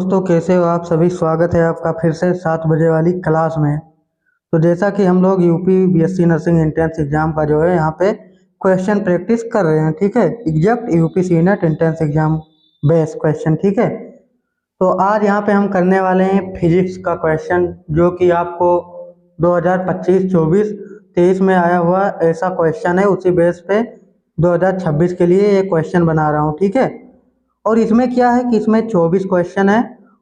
दोस्तों कैसे हो आप सभी। स्वागत है आपका फिर से 7 बजे वाली क्लास में। तो जैसा कि हम लोग UP BSc nursing entrance exam का जो है यहाँ पे क्वेश्चन प्रैक्टिस कर रहे हैं, ठीक है। Exact UP C net entrance exam base question, ठीक है। तो आज यहाँ पे हम करने वाले हैं फिजिक्स का क्वेश्चन, जो कि आपको 2025, 24, 23 में आया हुआ ऐसा क्वेश्चन है। उसी बेस पे 2026 के लिए ये क्वेश्चन बना रहा हूँ, ठीक है। और इसमें क्या है कि इसमें 24 क्वेश्चन है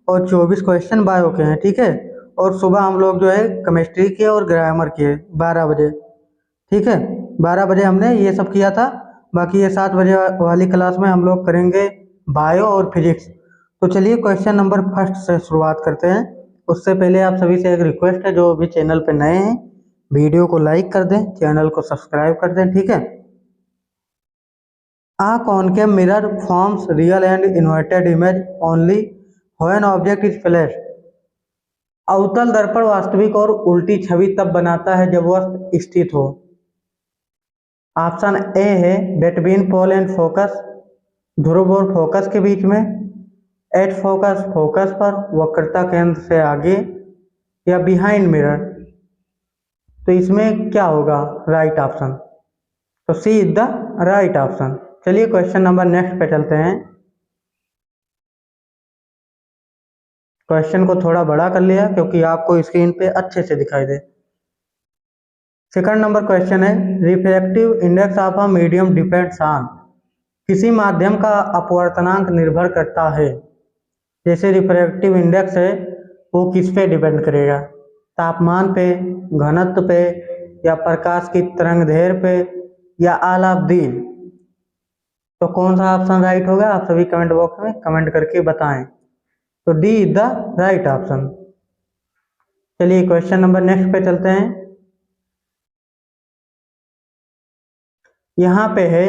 और 24 क्वेश्चन बायो के हैं, ठीक है। और सुबह हम लोग जो है केमिस्ट्री के और ग्रामर के 12 बजे, ठीक है। 12 बजे हमने ये सब किया था। बाकी ये 7 बजे वाली क्लास में हम लोग करेंगे बायो और फिजिक्स। तो चलिए क्वेश्चन नंबर फर्स्ट से शुरुआत करते हैं। उससे पहले आप सभी से एक रिक्वेस्ट है, जो भी चैनल पे नए हैं वीडियो को लाइक कर दें, चैनल को सब्सक्राइब कर दें, ठीक है। A concave mirror forms real and inverted image only when object is placed. अवतल दर्पण वास्तविक और उल्टी छवि तब बनाता है जब वस्तु स्थित हो। ऑप्शन ए है बिटवीन पोल एंड फोकस, ध्रुव और फोकस के बीच में, एट फोकस, फोकस पर, वक्रता केंद्र से आगे, या बिहाइंड मिरर। तो इसमें क्या होगा राइट ऑप्शन? तो C is the right option. चलिए क्वेश्चन नंबर नेक्स्ट पे चलते हैं। क्वेश्चन को थोड़ा बड़ा कर लिया क्योंकि आपको स्क्रीन पे अच्छे से दिखाई दे। सेकंड नंबर क्वेश्चन है refractive index of a medium depends on. किसी माध्यम का अपवर्तनांक निर्भर करता है। जैसे रिफ्रैक्टिव इंडेक्स है वो किस पे डिपेंड करेगा? तापमान पे, घनत्व पे, या प्रकाश की तरंगदैर्घ्य पे, या ऑल ऑफ दीज। तो कौन सा ऑप्शन राइट होगा? आप सभी कमेंट बॉक्स में कमेंट करके बताएं। तो D is the right option. चलिए क्वेश्चन नंबर नेक्स्ट पे चलते हैं। यहाँ पे है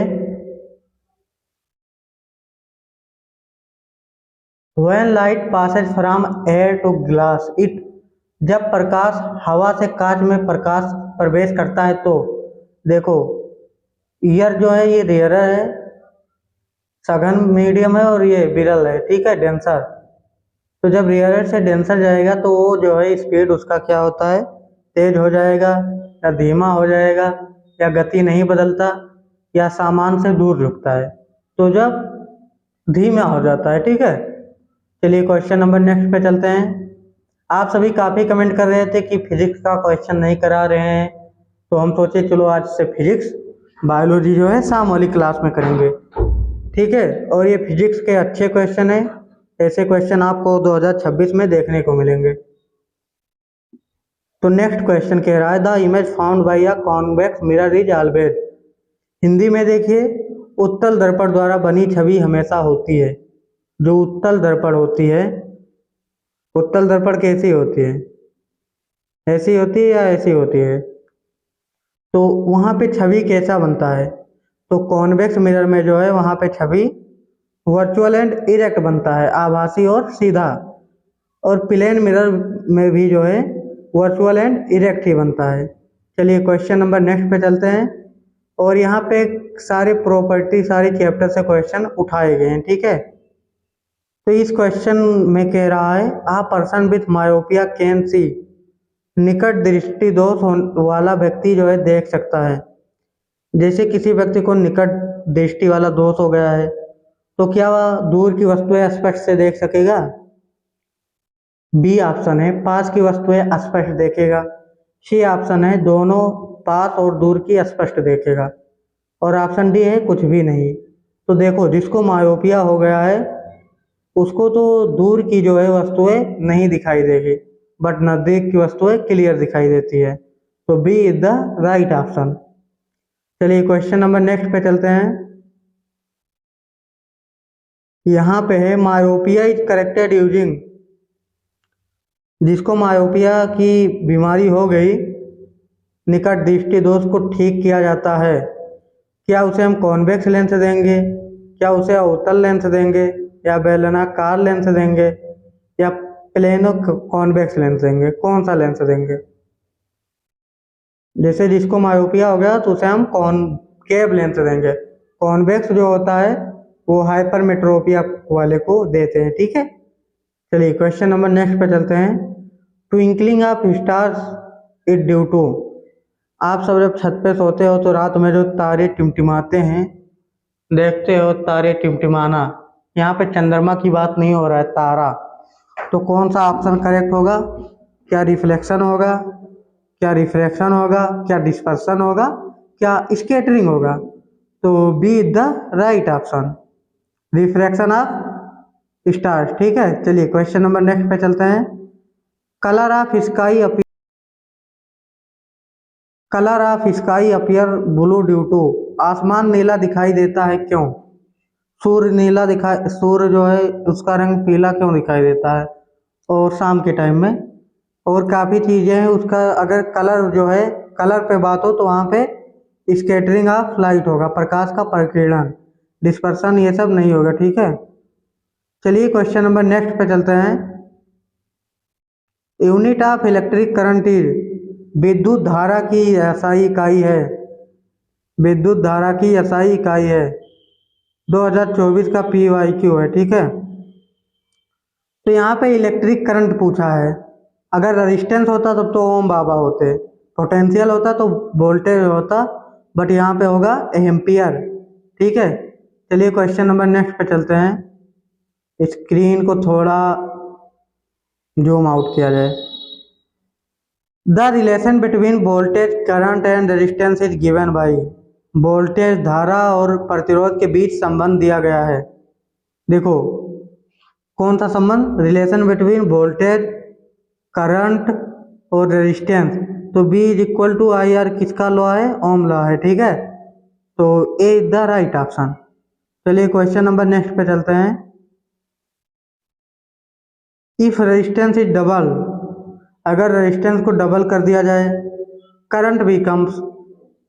when light passes from air to glass it। जब प्रकाश हवा से कांच में प्रकाश प्रवेश करता है तो देखो ईयर जो है ये रेयर है, सघन मीडियम है, और ये विरल है, ठीक है, डेंसर। तो जब रेयर से डेंसर जाएगा तो वो जो है स्पीड उसका क्या होता है? तेज हो जाएगा, या धीमा हो जाएगा, या गति नहीं बदलता, या सामान से दूर झुकता है। तो जब धीमा हो जाता है, ठीक है। चलिए क्वेश्चन नंबर नेक्स्ट पे चलते हैं। आप सभी काफ़ी कमेंट कर रहे थे कि फिजिक्स का क्वेश्चन नहीं करा रहे हैं, तो हम सोचे चलो आज से फिजिक्स, बायोलॉजी जो है शाम वाली क्लास में करेंगे, ठीक है। और ये फिजिक्स के अच्छे क्वेश्चन है, ऐसे क्वेश्चन आपको 2026 में देखने को मिलेंगे। तो नेक्स्ट क्वेश्चन कह रहा है the image found by a convex mirror is always. Hindi में देखिए उत्तल दर्पण द्वारा बनी छवि हमेशा होती है। जो उत्तल दर्पण होती है, उत्तल दर्पण कैसी होती है? ऐसी होती है या ऐसी होती है? तो वहाँ पे छवि कैसा बनता है? तो कॉन्वेक्स मिरर में जो है वहाँ पे छवि वर्चुअल एंड इरेक्ट बनता है, आभासी और सीधा। और प्लेन मिरर में भी जो है वर्चुअल एंड इरेक्ट ही बनता है। चलिए क्वेश्चन नंबर नेक्स्ट पे चलते हैं। और यहाँ पे सारे प्रॉपर्टी, सारे चैप्टर से क्वेश्चन उठाए गए हैं, ठीक है। तो इस क्वेश्चन में कह रहा है आ person with myopia can see. निकट दृष्टि दोष वाला व्यक्ति जो है देख सकता है। जैसे किसी व्यक्ति को निकट दृष्टि वाला दोष हो गया है तो क्या वह दूर की वस्तुएं स्पष्ट से देख सकेगा? बी ऑप्शन है पास की वस्तुएं स्पष्ट देखेगा। सी ऑप्शन है दोनों पास और दूर की स्पष्ट देखेगा। और ऑप्शन डी है कुछ भी नहीं। तो देखो जिसको मायोपिया हो गया है उसको तो दूर की जो है वस्तुएं नहीं दिखाई देगी, बट नजदीक की वस्तुएं क्लियर दिखाई देती है। तो B is the right option. चलिए क्वेश्चन नंबर नेक्स्ट पे चलते हैं। यहाँ पे है मायोपिया इज करेक्टेड यूजिंग। जिसको मायोपिया की बीमारी हो गई, निकट दृष्टि दोष को ठीक किया जाता है। क्या उसे हम कॉन्वेक्स लेंस देंगे, क्या उसे अवतल लेंस देंगे, या बेलनाकार लेंस देंगे, या प्लेनो कॉन्वेक्स लेंस देंगे? कौन सा लेंस देंगे? जैसे जिसको मायोपिया हो गया तो उसे हम कॉनकेव लेंस देंगे। कॉन्वेक्स जो होता है वो हाइपरमेट्रोपिया वाले को देते हैं, ठीक है। चलिए क्वेश्चन नंबर नेक्स्ट पे चलते हैं। Twinkling of stars is due to. आप सब जब छत पे सोते हो तो रात में जो तारे टिमटिमाते हैं, देखते हो तारे टिमटिमाना, यहाँ पे चंद्रमा की बात नहीं हो रहा है, तारा। तो कौन सा ऑप्शन करेक्ट होगा? क्या रिफ्लेक्शन होगा, क्या रिफ्रैक्शन होगा, क्या डिस्पर्सन होगा, क्या स्कैटरिंग होगा? तो B is the right option, refraction of stars. ठीक है, चलिए क्वेश्चन नंबर नेक्स्ट पे चलते हैं। Colour of sky colour of sky appear blue due to. आसमान नीला दिखाई देता है क्यों? सूर्य जो है उसका रंग पीला क्यों दिखाई देता है और शाम के टाइम में? और काफ़ी चीज़ें हैं उसका। अगर कलर जो है, कलर पे बात हो तो वहाँ पे स्कैटरिंग ऑफ लाइट होगा, प्रकाश का प्रकीर्णन। डिस्पर्सन ये सब नहीं होगा। ठीक है, चलिए क्वेश्चन नंबर नेक्स्ट पे चलते हैं। Unit of electric current is. विद्युत धारा की एसआई इकाई है। विद्युत धारा की एसआई इकाई है। 2024 का PYQ है। ठीक है, तो यहाँ पे इलेक्ट्रिक करंट पूछा है। अगर रेजिस्टेंस होता तब तो ओम बाबा होते, पोटेंशियल होता तो वोल्टेज होता, बट यहाँ पे होगा एम्पियर। ठीक है, चलिए क्वेश्चन नंबर नेक्स्ट पे चलते हैं। स्क्रीन को थोड़ा जूम आउट किया जाए। The relation between voltage current and resistance is given by. Voltage धारा और प्रतिरोध के बीच संबंध दिया गया है। देखो कौन सा संबंध? रिलेशन बिटवीन वोल्टेज करंट और रेजिस्टेंस। तो B is equal to IR किसका लॉ है? ओम लॉ है। ठीक है, तो A is the right option. चलिए क्वेश्चन नंबर नेक्स्ट पे चलते हैं। If resistance is double. अगर रेजिस्टेंस को डबल कर दिया जाए, करंट भी कम्स।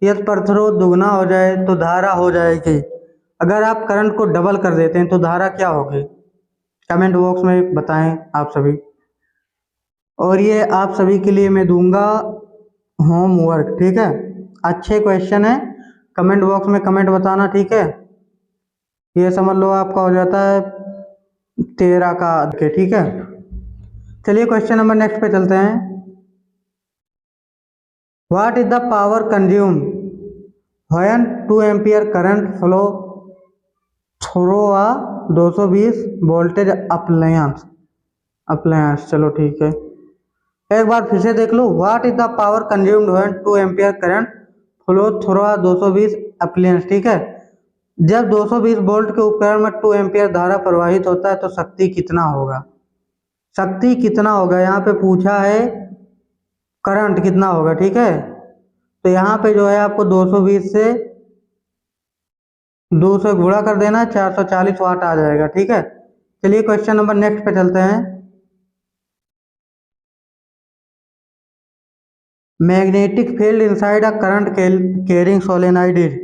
यदि प्रतिरोध दुगना हो जाए तो धारा हो जाएगी। अगर आप करंट को डबल कर देते हैं तो धारा क्या होगी? कमेंट बॉक्स में बताएं आप सभी। और ये आप सभी के लिए मैं दूंगा होमवर्क। ठीक है, अच्छे क्वेश्चन है, कमेंट बॉक्स में कमेंट बताना। ठीक है, ये समझ लो आपका हो जाता है 13 का के। ठीक है, चलिए क्वेश्चन नंबर नेक्स्ट पे चलते हैं। What is the power consume when 2 ampere current flow through a 220 voltage appliance. चलो ठीक है, एक बार फिर से देख लो। What is the power consumed when 2 ampere current flow through a 220 appliance. ठीक है, जब 220 वोल्ट के उपकरण में 2 एम्पियर धारा प्रवाहित होता है तो शक्ति कितना होगा? शक्ति कितना होगा यहाँ पे पूछा है, करंट कितना होगा। ठीक है, तो यहाँ पे जो है आपको 220 से 2 से गुणा कर देना, 440 वाट आ जाएगा। ठीक है, चलिए क्वेश्चन नंबर नेक्स्ट पे चलते हैं। Magnetic field inside a current carrying solenoid is.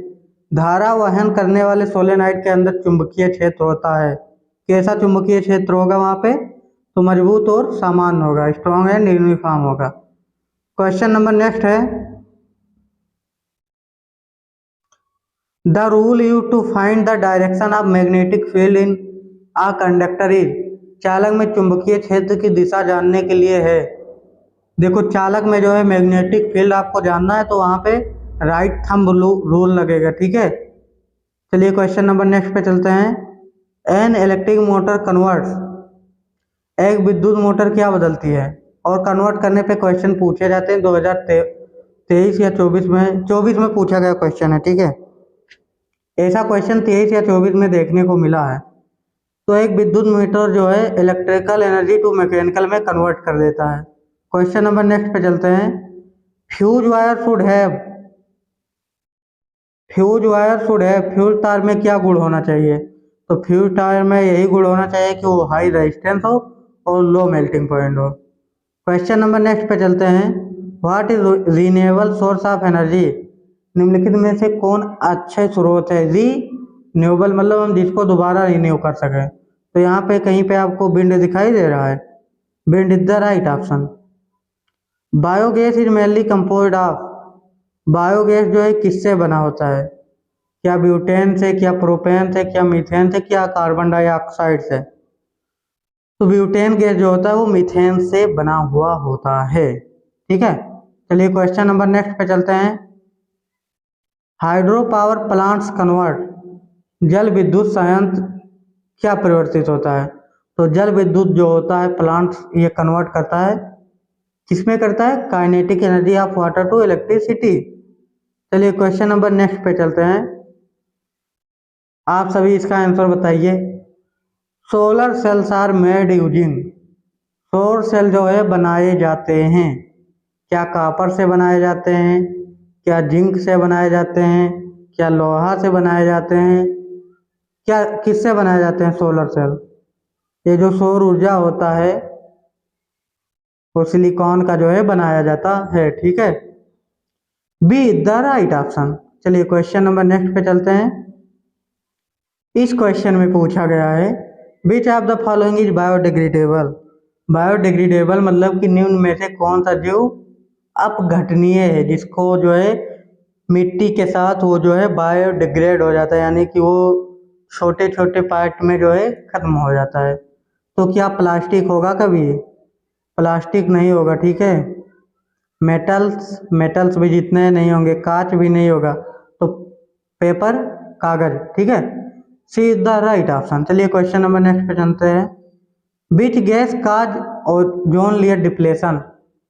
धारा वहन करने वाले सोलेनाइड के अंदर चुंबकीय क्षेत्र होता है। कैसा चुंबकीय क्षेत्र होगा वहाँ पे? तो मजबूत और सामान्य होगा, स्ट्रॉन्ग एंड यूनिफॉर्म होगा। क्वेश्चन नंबर नेक्स्ट है। The rule you to find the direction of magnetic field in a conductor is. चालक में चुंबकीय क्षेत्र की दिशा जानने के लिए है। देखो चालक में जो है मैग्नेटिक फील्ड आपको जानना है तो वहाँ पे राइट थंब रूल लगेगा। ठीक है, चलिए क्वेश्चन नंबर नेक्स्ट पे चलते हैं। An electric motor converts. एक विद्युत मोटर क्या बदलती है? और कन्वर्ट करने पे क्वेश्चन पूछे जाते हैं 2023 या 24 में पूछा गया क्वेश्चन है। ठीक है, ऐसा क्वेश्चन 23 या 24 में देखने को मिला है। तो एक विद्युत मीटर जो है इलेक्ट्रिकल एनर्जी टू मैकेनिकल में कन्वर्ट कर देता है। क्वेश्चन नंबर नेक्स्ट पे चलते हैं। Fuse wire should have. Fuse तार में क्या गुण होना चाहिए? तो फ्यूज तार में यही गुण होना चाहिए कि वो हाई रेजिस्टेंस हो और लो मेल्टिंग पॉइंट हो। क्वेश्चन नंबर नेक्स्ट पे चलते हैं। What is renewable source of energy. निम्नलिखित में से कौन अच्छे स्रोत है? रीन्यूएबल मतलब हम जिसको दोबारा रिन्यू कर सकें। तो यहाँ पे कहीं पे आपको विंड दिखाई दे रहा है, wind is the right option. Biogas is mainly composed of. Biogas जो है किससे बना होता है? क्या ब्यूटेन से, क्या प्रोपेन से, क्या मीथेन से, क्या कार्बन डाइऑक्साइड से? तो ब्यूटेन गैस जो होता है वो मीथेन से बना हुआ होता है। ठीक है, चलिए क्वेश्चन नंबर नेक्स्ट पे चलते हैं। हाइड्रो पावर प्लांट्स कन्वर्ट जल विद्युत संयंत्र क्या परिवर्तित होता है? तो जल विद्युत जो होता है प्लांट्स ये कन्वर्ट करता है, किसमें करता है? Kinetic energy of water to electricity. चलिए क्वेश्चन नंबर नेक्स्ट पे चलते हैं। आप सभी इसका आंसर बताइए। Solar cells are made using, सौर सेल जो है बनाए जाते हैं, क्या कॉपर से बनाए जाते हैं, क्या जिंक से बनाए जाते हैं, क्या लोहा से बनाए जाते हैं, क्या किससे बनाए जाते हैं सोलर सेल? ये जो सौर ऊर्जा होता है वो सिलिकॉन का जो है बनाया जाता है। ठीक है, बी द राइट ऑप्शन। चलिए क्वेश्चन नंबर नेक्स्ट पे चलते हैं। इस क्वेश्चन में पूछा गया है which of the following is biodegradable. Biodegradable मतलब कि निम्न में से कौन सा जीव अपघटनीय है, जिसको जो है मिट्टी के साथ वो जो है बायोडिग्रेड हो जाता है, यानी कि वो छोटे छोटे पार्ट में जो है खत्म हो जाता है। तो क्या प्लास्टिक होगा? कभी प्लास्टिक नहीं होगा। ठीक है, मेटल्स भी जितने नहीं होंगे, कांच भी नहीं होगा, तो पेपर, कागज। ठीक है, सी इज द राइट ऑप्शन। चलिए क्वेश्चन नंबर नेक्स्ट पे चलते हैं। Which gas cause ozone layer depletion,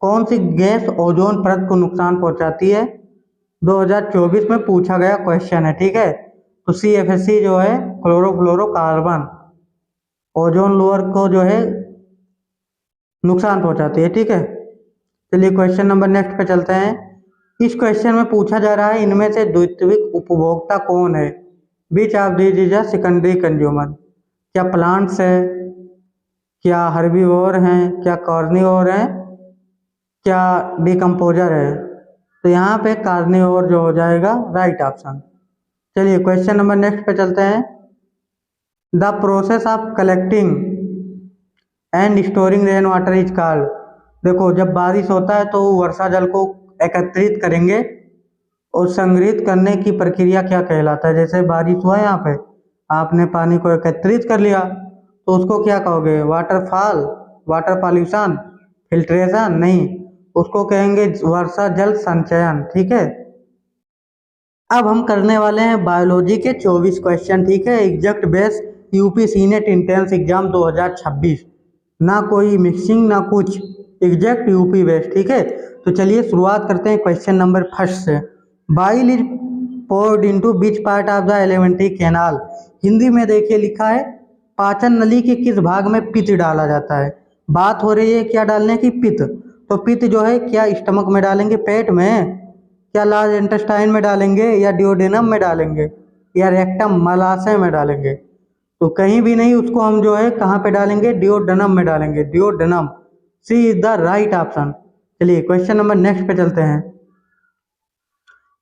कौन सी गैस ओजोन परत को नुकसान पहुंचाती है? 2024 में पूछा गया क्वेश्चन है। ठीक है, तो CFC जो है क्लोरोफ्लोरोकार्बन ओजोन लेयर को जो है नुकसान पहुंचाती है। ठीक है, चलिए क्वेश्चन नंबर नेक्स्ट पे चलते हैं। इस क्वेश्चन में पूछा जा रहा है इनमें से द्वितीयक उपभोक्ता कौन है? Which of these is a secondary consumer, क्या प्लांट्स है, क्या हर्बीवोर हैं, क्या कार्निवोर हैं, क्या डिकम्पोजर है? तो यहाँ पे कार्निवोर जो हो जाएगा राइट ऑप्शन। चलिए क्वेश्चन नंबर नेक्स्ट पे चलते हैं। The process of collecting and storing rain water is called. देखो जब बारिश होता है तो वर्षा जल को एकत्रित करेंगे और संग्रहित करने की प्रक्रिया क्या कहलाता है? जैसे बारिश हुआ यहाँ पे, आपने पानी को एकत्रित कर लिया, तो उसको क्या कहोगे? Waterfall, water pollution, filtration? नहीं, उसको कहेंगे वर्षा जल संचयन। ठीक है, अब हम करने वाले हैं बायोलॉजी के 24 क्वेश्चन। ठीक है, exact base UP senate entrance exam 2026, ना कोई मिक्सिंग ना कुछ, एग्जैक्ट यूपी बेस। ठीक है, तो चलिए शुरुआत करते हैं क्वेश्चन नंबर फर्स्ट से। Bile is poured into which part of the alimentary canal. Hindi में देखिए लिखा है पाचन नली के किस भाग में पित्त डाला जाता है? बात हो रही है क्या डालने की? पित्त। तो पित्त जो है क्या स्टमक में डालेंगे, पेट में, क्या लार्ज इंटेस्टाइन में डालेंगे, या डिओडेनम में डालेंगे, या रेक्टम मलाशय में डालेंगे? तो कहीं भी नहीं, उसको हम जो है कहाँ पे डालेंगे? डिओडेनम में डालेंगे, duodenum. C is the right option. चलिए क्वेश्चन नंबर नेक्स्ट पे चलते हैं।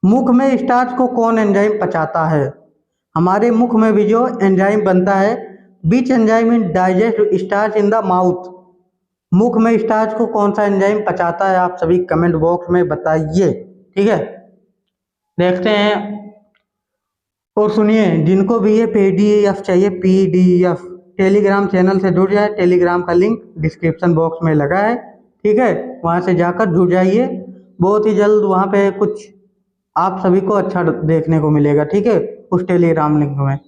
मुख में स्टार्च को कौन एंजाइम पचाता है? हमारे मुख में भी जो एंजाइम बनता है, which enzyme in digest starch in the mouth. मुख में स्टार्च को कौन सा एंजाइम पचाता है? आप सभी कमेंट बॉक्स में बताइए। ठीक है, देखते हैं और सुनिए। जिनको भी ये PDF चाहिए, PDF, टेलीग्राम चैनल से जुड़ जाए। टेलीग्राम का लिंक डिस्क्रिप्शन बॉक्स में लगा है। ठीक है, वहाँ से जाकर जुड़ जाइए। बहुत ही जल्द वहाँ पे कुछ आप सभी को अच्छा देखने को मिलेगा। ठीक है, उस टेलीग्राम लिंक में।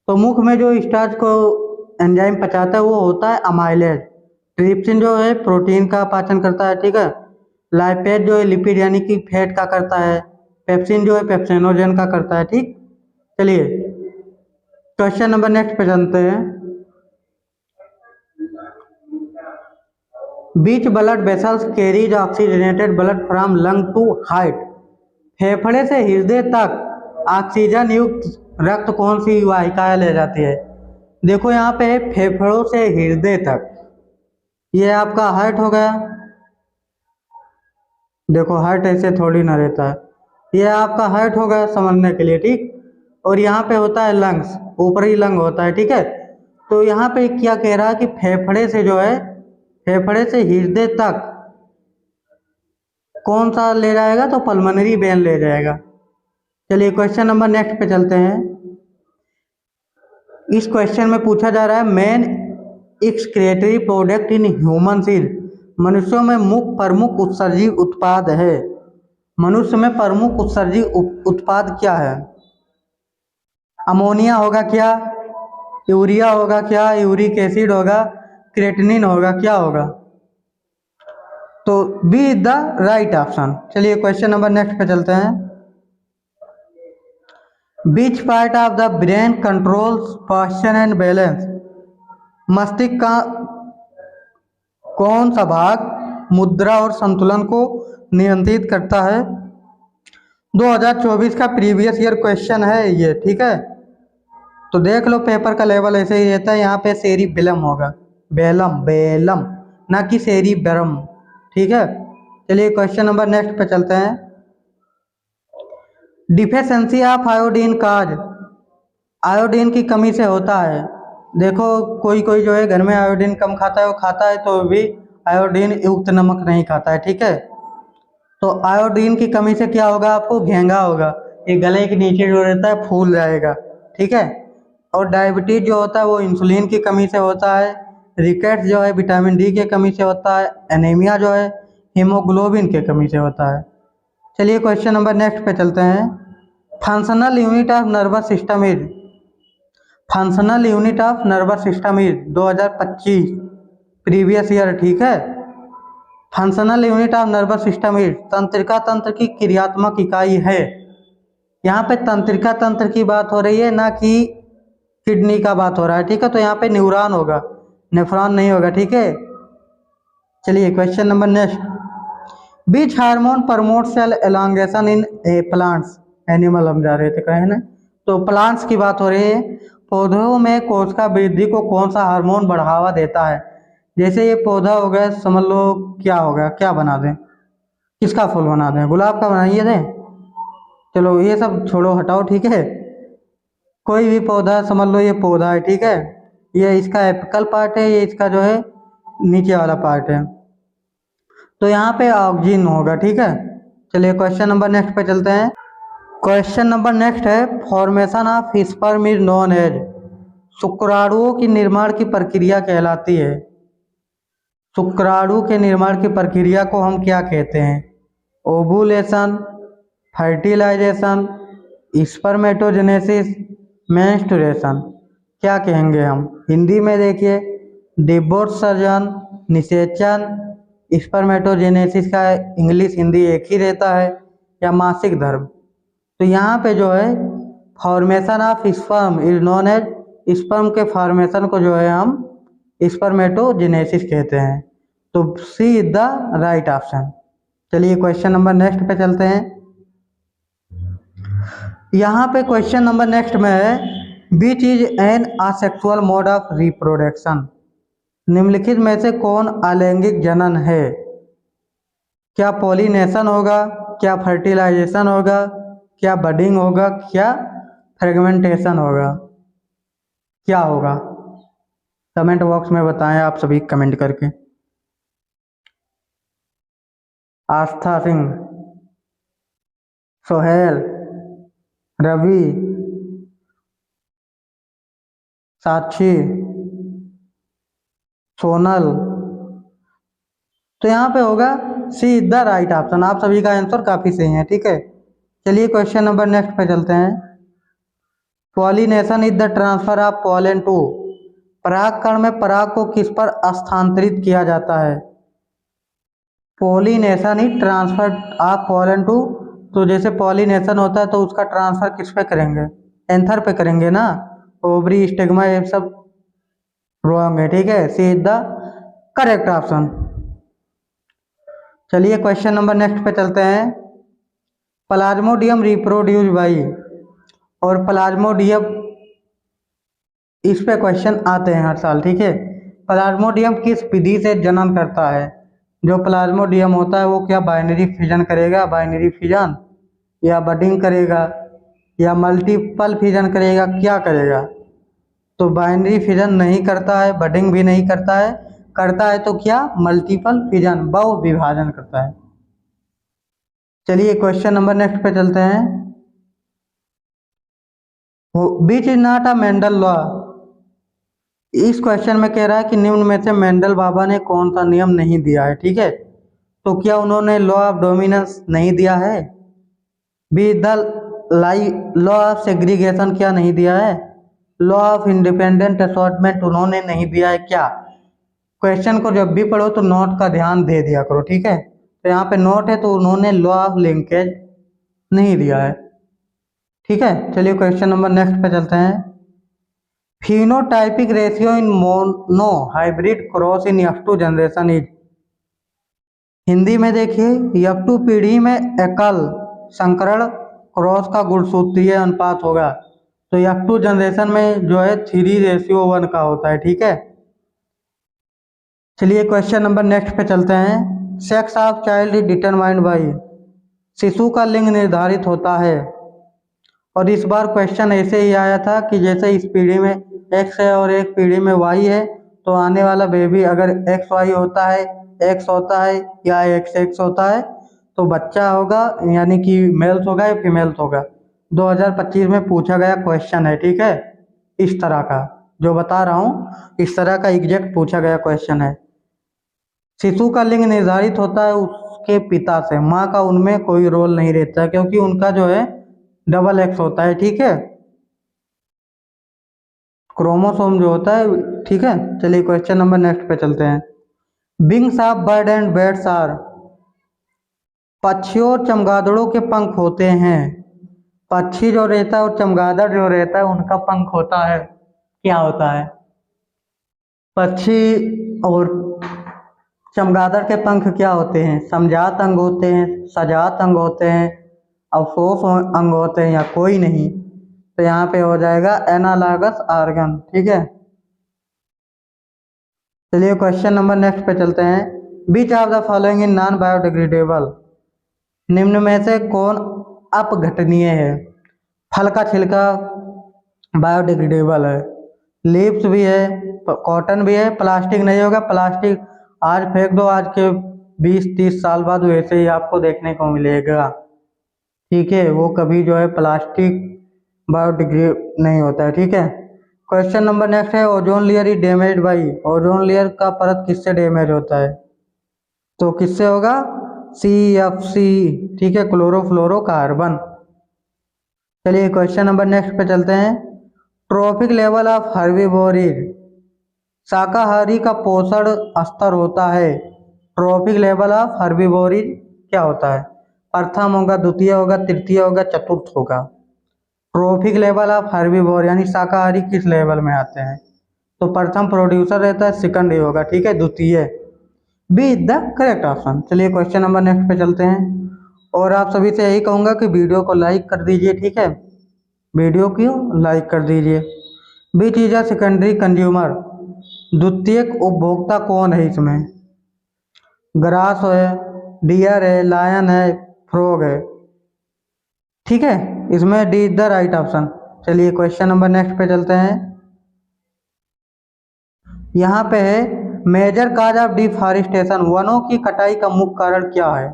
तो मुख में जो स्टार्च को एंजाइम पचाता है वो होता है अमाइलेज। ट्रिप्सिन जो है प्रोटीन का पाचन करता है। ठीक है, लाइपेज जो है लिपिड यानी कि फैट का करता है। पेप्सिन जो है पेप्सिनोजन का करता है। ठीक, चलिए क्वेश्चन नंबर नेक्स्ट पे चलते हैं। Which blood vessels carries oxygenated blood from lung to heart. फेफड़े से हृदय तक ऑक्सीजन युक्त रक्त कौन सी वाहिकाएं ले जाती है? देखो यहाँ पे फेफड़ों से हृदय तक, ये आपका हार्ट हो गया। देखो हार्ट ऐसे थोड़ी ना रहता है, ये आपका हार्ट हो गया समझने के लिए। ठीक, और यहाँ पे होता है लंग्स, ऊपरी लंग होता है। ठीक है, तो यहाँ पे क्या कह रहा है कि फेफड़े से जो है, फेफड़े से हृदय तक कौन सा ले जाएगा? तो पल्मोनरी वेन ले जाएगा। चलिए क्वेश्चन नंबर नेक्स्ट पे चलते हैं। इस क्वेश्चन में पूछा जा रहा है man excretory product in humans is, मनुष्यों में प्रमुख उत्सर्जी उत्पाद है। मनुष्य में प्रमुख उत्सर्जी उत्पाद क्या है? अमोनिया होगा क्या, यूरिया होगा क्या, यूरिक एसिड होगा, क्रेटिनिन होगा, क्या होगा? तो B is the right option. चलिए क्वेश्चन नंबर नेक्स्ट पे चलते हैं। Which part of the brain controls posture and balance, मस्तिष्क का कौन सा भाग मुद्रा और संतुलन को नियंत्रित करता है? 2024 का प्रीवियस ईयर क्वेश्चन है ये, ठीक है, तो देख लो पेपर का लेवल ऐसे ही रहता है। यहाँ पे सेरिबेलम होगा, बेलम बेलम, ना कि सेरिबेरम, ठीक है। चलिए क्वेश्चन नंबर नेक्स्ट पे चलते हैं। Deficiency of iodine cause, iodine की कमी से होता है। देखो कोई कोई जो है घर में आयोडीन कम खाता है, वो खाता है तो भी आयोडीन युक्त नमक नहीं खाता है, ठीक है। तो आयोडीन की कमी से क्या होगा? आपको घेंगा होगा, ये गले के नीचे जो रहता है फूल जाएगा, ठीक है। और डायबिटीज जो होता है वो इंसुलिन की कमी से होता है। रिकेट्स जो है विटामिन डी की कमी से होता है। एनीमिया जो है हीमोग्लोबिन की कमी से होता है। चलिए क्वेश्चन नंबर नेक्स्ट पे चलते हैं। Functional unit of nervous system is, functional unit of nervous system is 2025 previous year, ठीक है। Functional unit of nervous system is, तंत्रिका तंत्र की क्रियात्मक इकाई है। यहाँ पे तंत्रिका तंत्र की बात हो रही है, ना कि किडनी का बात हो रहा है, ठीक है। तो यहाँ पे न्यूरॉन होगा, नेफ्रॉन नहीं होगा, ठीक है। चलिए क्वेश्चन नंबर नेक्स्ट। बीच हार्मोन प्रमोट सेल एलोंगेशन इन ए प्लांट्स, एनिमल हम जा रहे थे कहे ना, तो प्लांट्स की बात हो रही है। पौधों में कोशिका वृद्धि को कौन सा हार्मोन बढ़ावा देता है? जैसे ये पौधा हो गया, समझ लो क्या होगा, क्या बना दें, किसका फूल बना दें? गुलाब का बनाइए दें। चलो ये सब छोड़ो, हटाओ, ठीक है। कोई भी पौधा समझ लो, ये पौधा है, ठीक है, ये इसका एपिकल पार्ट है, ये इसका जो है नीचे वाला पार्ट है, तो यहाँ पे ऑक्सीजन होगा, ठीक है। चलिए क्वेश्चन नंबर नेक्स्ट पे चलते हैं। क्वेश्चन नंबर नेक्स्ट है, formation of sperm is known as, शुक्राणुओं की निर्माण की प्रक्रिया कहलाती है। शुक्राणु के निर्माण की प्रक्रिया को हम क्या कहते हैं? ओवुलेशन, फर्टिलाइजेशन, स्पर्मेटोजेनेसिस, मेंस्ट्रुएशन, क्या कहेंगे हम? हिंदी में देखिए, डिम्बोत्सर्जन, निषेचन, स्पर्मेटोजेनेसिस का इंग्लिश हिंदी एक ही रहता है, या मासिक धर्म। तो यहाँ पे जो है formation of sperm is known as, sperm के फॉर्मेशन को जो है हम स्पर्मेटोजेनेसिस कहते हैं। तो C is the right option. चलिए क्वेश्चन नंबर नेक्स्ट पे चलते हैं। यहाँ पे क्वेश्चन नंबर नेक्स्ट में है, which is an asexual mode of reproduction, निम्नलिखित में से कौन अलैंगिक जनन है? क्या पॉलिनेशन होगा, क्या फर्टिलाइजेशन होगा, क्या बडिंग होगा, क्या फ्रेगमेंटेशन होगा, क्या होगा? कमेंट बॉक्स में बताएं आप सभी कमेंट करके। आस्था सिंह, सोहेल, रवि, साक्षी, सोनल, तो यहाँ पे होगा सी इज द राइट ऑप्शन। आप सभी का आंसर काफी सही है, ठीक है। चलिए क्वेश्चन नंबर नेक्स्ट पे चलते हैं। Pollination is the transfer of pollen to, परागकण में पराग को किस पर स्थानांतरित किया जाता है? पॉलिनेशन ही ट्रांसफर ऑफ पॉलन टू, तो जैसे पॉलिनेशन होता है तो उसका ट्रांसफर किस पे करेंगे? एंथर पे करेंगे ना, ओवरी, स्टिग्मा, ये सब रॉन्ग है, ठीक है। सी इज द करेक्ट ऑप्शन। चलिए क्वेश्चन नंबर नेक्स्ट पे चलते हैं। प्लाज्मोडियम रिप्रोड्यूस बाई, और प्लाज्मोडियम, इस पे क्वेश्चन आते हैं हर साल, ठीक है। प्लाज्मोडियम किस विधि से जनन करता है? जो प्लाज्मोडियम होता है वो क्या बाइनरी फिजन करेगा, बाइनरी फिजन, या बडिंग करेगा, या मल्टीपल फिजन करेगा, क्या करेगा? तो बाइनरी फिजन नहीं करता है, बडिंग भी नहीं करता है, करता है तो क्या? मल्टीपल फिजन, बहु विभाजन करता है। चलिए क्वेश्चन नंबर नेक्स्ट पे चलते हैं। Which is not a Mendel law, इस क्वेश्चन में कह रहा है कि निम्न में से मेंडल बाबा ने कौन सा नियम नहीं दिया है, ठीक है। तो क्या उन्होंने लॉ ऑफ डोमिनेंस नहीं दिया है? Be the law of segregation क्या नहीं दिया है? लॉ ऑफ इंडिपेंडेंट असॉर्टमेंट उन्होंने नहीं दिया है क्या? क्वेश्चन को जब भी पढ़ो तो नोट का ध्यान दे दिया करो, ठीक है। तो यहाँ पे नोट है तो उन्होंने लॉ ऑफ लिंकेज नहीं दिया है, ठीक है। चलिए क्वेश्चन नंबर नेक्स्ट पे चलते हैं। Phenotypic ratio in mono hybrid cross in F2 generation is. Hindi में देखिए F2 पीढ़ी में एकल संकरण क्रॉस का गुणसूत्रीय अनुपात होगा। तो F2 जनरेशन में जो है 3:1 का होता है, ठीक है। चलिए क्वेश्चन नंबर नेक्स्ट पे चलते हैं। Sex of child is determined by. शिशु का लिंग निर्धारित होता है। और इस बार क्वेश्चन ऐसे ही आया था कि जैसे इस पीढ़ी में एक्स है और एक पीढ़ी में वाई है, तो आने वाला बेबी अगर एक्स वाई होता है, एक्स होता है या एक्स एक्स होता है, तो बच्चा होगा, यानी कि मेल्स होगा या फीमेल्स होगा। 2025 में पूछा गया क्वेश्चन है, ठीक है। इस तरह का जो बता रहा हूँ, इस तरह का एग्जैक्ट पूछा गया क्वेश्चन है। शिशु का लिंग निर्धारित होता है उसके पिता से, माँ का उनमें कोई रोल नहीं रहता क्योंकि उनका जो है डबल एक्स होता है, ठीक है, क्रोमोसोम जो होता है, ठीक है। चलिए क्वेश्चन नंबर नेक्स्ट पे चलते हैं। Wings of bird and bats are. पक्षियों और चमगादड़ों के पंख होते हैं। पक्षी जो रहता है और चमगादड़ जो रहता है उनका पंख होता है, क्या होता है? पक्षी और चमगादड़ के पंख क्या होते हैं? समजात अंग होते हैं, सजात अंग होते हैं, अवशोष अंग होते हैं, या कोई नहीं? तो यहाँ पे हो जाएगा एनालॉगस ऑर्गन, ठीक है। चलिए क्वेश्चन नंबर नेक्स्ट पे चलते हैं। Which of the following in non biodegradable. निम्न में से कौन अपघटनीय है? फल का छिलका बायोडिग्रेडेबल है, लीव्स भी है, कॉटन भी है। प्लास्टिक नहीं होगा, प्लास्टिक आज फेंक दो, आज के 20-30 साल बाद वैसे ही आपको देखने को मिलेगा, ठीक है। वो कभी जो है प्लास्टिक बायोडिग्रेड नहीं होता है, ठीक है। क्वेश्चन नंबर नेक्स्ट है। Ozone layer is damage by. Ozone layer का परत किससे डैमेज होता है? तो किससे होगा? CFC, ठीक है, क्लोरोफ्लोरोकार्बन। चलिए क्वेश्चन नंबर नेक्स्ट पे चलते हैं। Trophic level of herbivores. शाकाहारी का पोषण स्तर होता है। ट्रॉफिक लेवल ऑफ हर्बीवोरीज क्या होता है? प्रथम होगा, द्वितीय होगा, तृतीय होगा, चतुर्थ होगा। ट्रॉफिक लेवल ऑफ हर्बीवोर यानी शाकाहारी किस लेवल में आते हैं? तो प्रथम प्रोड्यूसर रहता है, सेकंड ही होगा, ठीक है, द्वितीय। B is the correct option. चलिए क्वेश्चन नंबर नेक्स्ट पे चलते हैं। और आप सभी से यही कहूँगा कि वीडियो को लाइक कर दीजिए, ठीक है, वीडियो को लाइक कर दीजिए। बीच इज अ सेकेंडरी कंज्यूमर। द्वितीयक उपभोक्ता कौन है इसमें? ग्रास है, डियर है, लायन है, फ्रॉग है, ठीक है। इसमें D is the right option. चलिए क्वेश्चन नंबर नेक्स्ट पे चलते हैं। यहाँ पे है मेजर काज ऑफ डिफॉरेस्टेशन। वनों की कटाई का मुख्य कारण क्या है?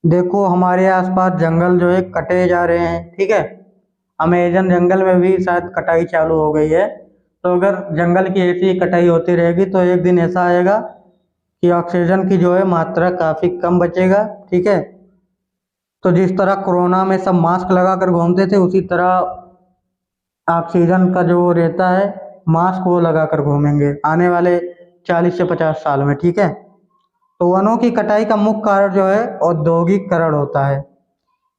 देखो हमारे आसपास जंगल जो है कटे जा रहे हैं, ठीक है। अमेजन जंगल में भी शायद कटाई चालू हो गई है। तो अगर जंगल की ऐसी कटाई होती रहेगी तो एक दिन ऐसा आएगा कि ऑक्सीजन की जो है मात्रा काफ़ी कम बचेगा, ठीक है। तो जिस तरह कोरोना में सब मास्क लगा कर घूमते थे, उसी तरह ऑक्सीजन का जो रहता है मास्क वो लगा कर घूमेंगे आने वाले 40 से 50 साल में, ठीक है। तो वनों की कटाई का मुख्य कारण जो है औद्योगिकरण होता है।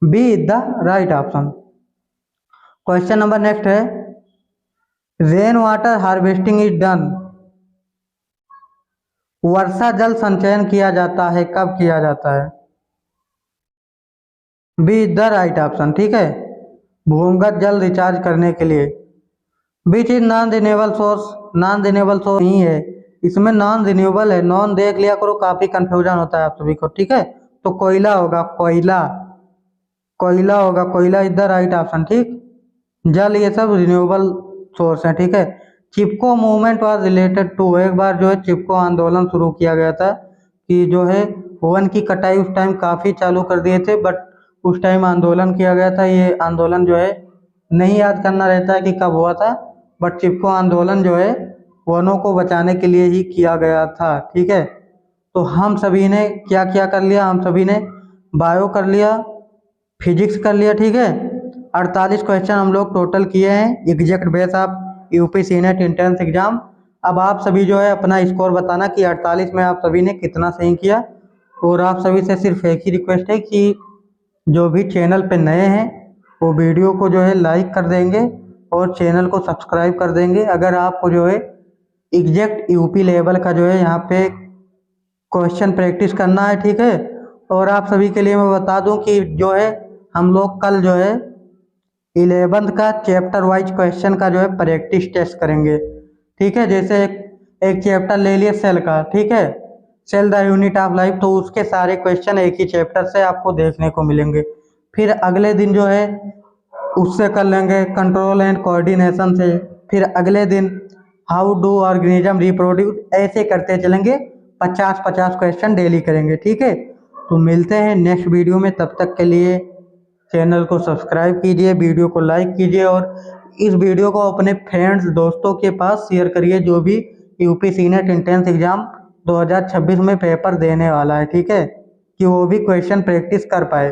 B is the right option. Question number next है। Rain water harvesting is done. वर्षा जल संचयन किया जाता है, कब किया जाता है? B is the right option, ठीक है, भूमिगत जल रिचार्ज करने के लिए। Which is non renewable source. Non renewable source नहीं है, इसमें नॉन रिन्यूएबल है। नॉन देख लिया करो, काफी कंफ्यूजन होता है आप सभी को, ठीक है। तो कोयला होगा, कोयला, कोयला होगा, कोयला इज द राइट ऑप्शन, ठीक। जल ये सब रिन्यूएबल सोर्स है, ठीक है। चिपको मूवमेंट वाज रिलेटेड टू। एक बार जो है चिपको आंदोलन शुरू किया गया था कि जो है वन की कटाई उस टाइम काफी चालू कर दिए थे, बट उस टाइम आंदोलन किया गया था। ये आंदोलन जो है नहीं याद करना रहता है कि कब हुआ था, बट चिपको आंदोलन जो है वनों को बचाने के लिए ही किया गया था। ठीक है, तो हम सभी ने क्या क्या कर लिया, हम सभी ने बायो कर लिया, फिजिक्स कर लिया। ठीक है, 48 क्वेश्चन हम लोग टोटल किए हैं exact base of UP senate entrance exam. अब आप सभी जो है अपना स्कोर बताना कि 48 में आप सभी ने कितना सही किया। और आप सभी से सिर्फ एक ही रिक्वेस्ट है कि जो भी चैनल पे नए हैं वो वीडियो को जो है लाइक कर देंगे और चैनल को सब्सक्राइब कर देंगे। अगर आपको जो है एग्जैक्ट यूपी लेवल का जो है यहाँ पे क्वेश्चन प्रैक्टिस करना है। ठीक है, और आप सभी के लिए मैं बता दूं कि जो है हम लोग कल जो है 11th का चैप्टर वाइज क्वेश्चन का जो है प्रैक्टिस टेस्ट करेंगे। ठीक है, जैसे एक चैप्टर ले लिए सेल का। ठीक है, cell the unit of life, तो उसके सारे क्वेश्चन एक ही चैप्टर से आपको देखने को मिलेंगे। फिर अगले दिन जो है उससे कर लेंगे कंट्रोल एंड कोऑर्डिनेशन से। फिर अगले दिन हाउ डू ऑर्गेनिज्म रिप्रोड्यूस, ऐसे करते चलेंगे। 50-50 क्वेश्चन डेली करेंगे। ठीक है, तो मिलते हैं नेक्स्ट वीडियो में, तब तक के लिए चैनल को सब्सक्राइब कीजिए, वीडियो को लाइक कीजिए और इस वीडियो को अपने फ्रेंड्स दोस्तों के पास शेयर करिए जो भी यूपी सीनेट एंट्रेंस एग्जाम 2026 में पेपर देने वाला है। ठीक है, कि वो भी क्वेश्चन प्रैक्टिस कर पाए।